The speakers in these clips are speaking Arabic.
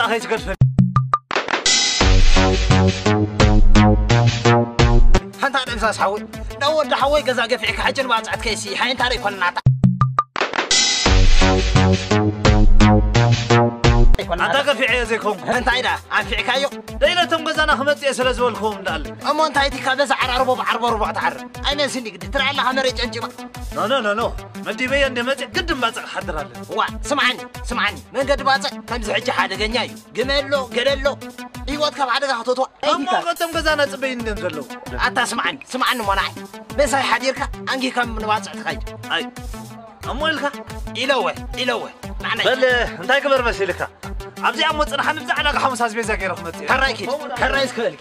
أخي تقدر أنت على إمساس حوي لو أنت حوي جزاء قفعك حجر بعد عد كيسي حين تاري كون نعطى أنت قفعي زيكم أنت عيدا عن فيك أيو دينا تم جزانا خمسة يسلز والكم دال أما أنت هيدي كابس عربو ربع تعرب أنا سني قد ترى الله مريج أنجما لا مدي بيا إني مزح قدم بازق حضر هذا وا سمعني من قد بازق كم زحج حدا جنياي جملو قللو يوات كم حدا خطوتوا أما قدم جزانا تبين نزلوا أنت سمعني مناعي بس هاي حديرك أنجي كم من بازق تخيل أي أموالك إلوه معناه بل أنت كبر مسيلك عبزي عمود أنا حنبزع على خمس حاسبي زكير خمتي كرايس كلك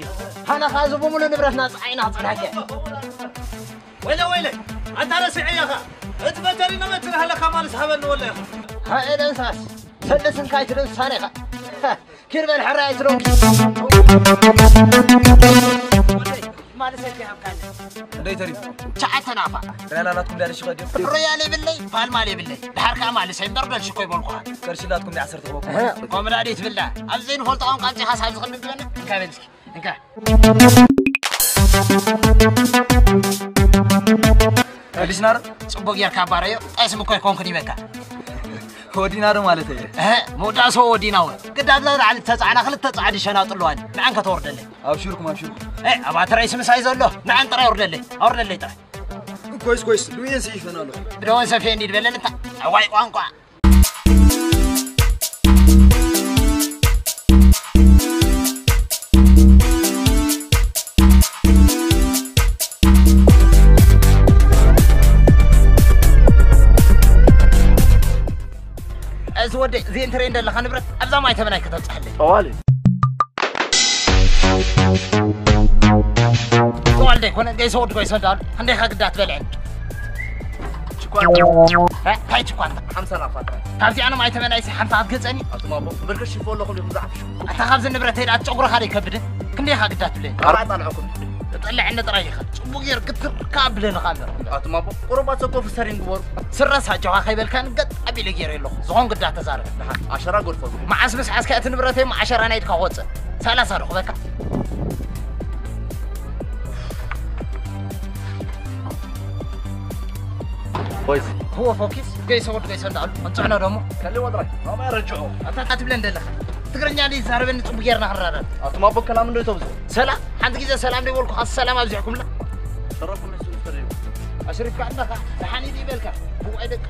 أنا خازو بمول نبرتنا صعينا صعينا ويلي أنت على سعي يا أخا أنت بتري نمت هلا كمان سحبنا ولا يا أخا هاي الأنساس سلسن كايترن سانيخا كيرب الحراية تروك ما لسه في حكاية ليه تري شعتنا فا ريالاتكم داري شو قديم الريالي بالله فالمالي بالله الحركة مالي سيم درب شكوي بالقوة كرشلاتكم دي عصرت بوكم قوم راديت بالله أبزين فولتهم قانتي خاص هذا خلنا بينا كابنسكي إنك دينار صبغ يا كباريو اسمه كوي كونكني بكا هو دينار مالته مودا سو ديناو قدام لا على تصعنا خلت تصعد شناط لوان نعن كتورد لي ابشركم ابا ترى اسم سايز له نعن ترى يورد لي ترى كويس دوين سيف انا له دوين سفين دي بلن انت واي قانقا أزود زين ترين ده خان برت أبدا ما يتمنى كتب صحلي طوالي طوالي كنا جاي صوت كويس هذا عندي حق دات بلعن شكوان هاي شكوان 5000 كابتي أنا ما يتمنى يصير حمت هتجزني أتما بركش يفول لكم يمزح شو أنت خابز النبرة هيدا تشقر خالي كبده كندي حق دات بلعن أربعة طلعكم طلع عندنا طريقة بغير قطر كابلين خامر أتما قربات سكوا في سرين جوار سرسها جوا خيبل كان قد أبي لغير له زغون قد دات زارب 10 غرفة مع اسمس عسكات النبرة مع 10 أنا يتكوّت 3 رخبك كويس هو فوكس جاي ندعو انتعنا دمو خلي وضعك ما يرجعوا أنت بلند لك تقرني علي زاربن بغيرنا خرارا أتما بكلام إنه يتوبز سلام عندك إذا سلام دي ولكم السلام أبزعكم لا شرفكم نسوي فريق أشرفك عندك لحاني دي بالك هو عيدك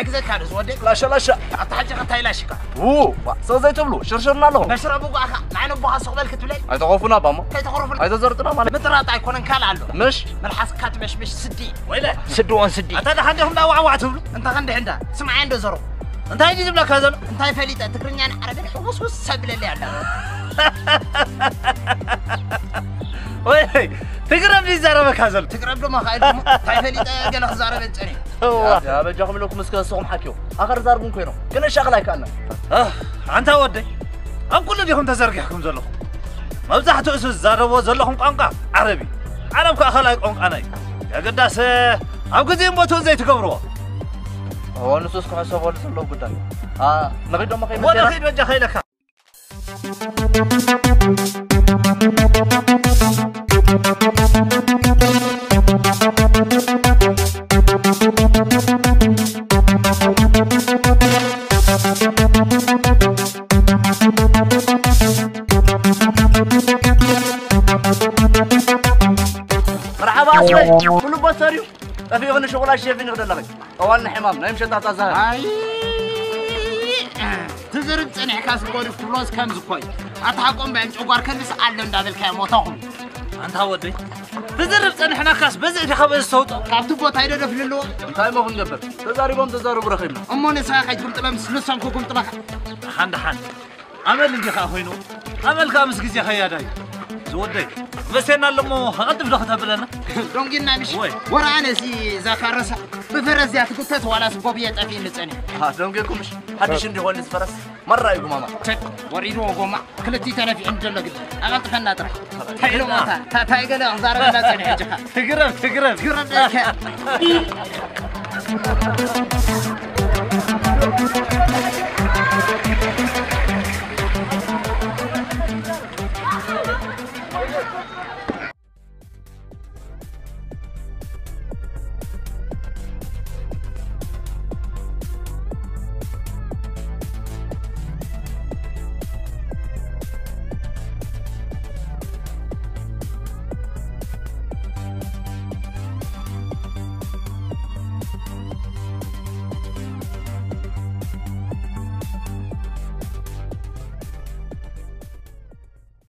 كعكزك كارز ودك لا أتحجى خطاي لا شكا سو زي تبلو شرشرنا له نشرب أبو أخا معنا أبو أخا صغبال كتبلي أي تخوفنا باما كي تخرف أي تزرتنا مالك متراطع يكون انكال عنده مش ملحس كات مش سدي ويلي سدوان سدي أنت عندهم لا وعوع تبلو أنت عندها سمع عنده زرو أنت هيجي جيب لك هذا أنت هاي فليتة تكرني أنا عربي حوص سبل اللي عنده وي تقرب لي زاربك هذا تقرب له ما خايلكم هاي فليتة قال زارب انتني يا بجاكم لكم مسكين صوم حكيو آخر زاربون كينو كنا شغله كأنه أنت ودي أم كل ديهم تزرقحكم زلهم مبزحت أسس زاربوا زلهم قنقع عربي عرب كأخلاق قنقع أنا يا قداس أم كذين بوتون زي تكبروا هو نصوص كحساب ولا سلوا قدامي نقيد ما خيل ولا خيل وجه خيلك مرحبا أسمع كله بصريو أفي غن شغل الشيف نقدر لغي طوالنا حمام نايم شتات أزهر تزرب صنع كاس كوري فلوس كم زكوي أتحكم بين شغار كنس علم دابل كام موتهم أنت هودي تزرب صنعنا كاس بزي تخبز الصوت كابتو بوت هيدا دفل اللو انتاي ما هون قبل تزارب رخيم أمون ساقي قلت لهم سلسهم كوكم طبخ حن عمل اللي خاوينو عمل كامس جزي خياداي زودي بس أنا لما هقدم دخلتها بلنا دونجينا مش ورا أنا سي زكارسا بفرز يا تقطت ولا سبوبية أفين لتاني دونجيكم مش حدش عندي هون فرس مرة يقول ماما تك ورينو قوما كلتي تنافي عند الله قلت أغلط خنا ترى تايلو ماتا تايقنا أخزار الناس اللي حجها تقرب تقرب لك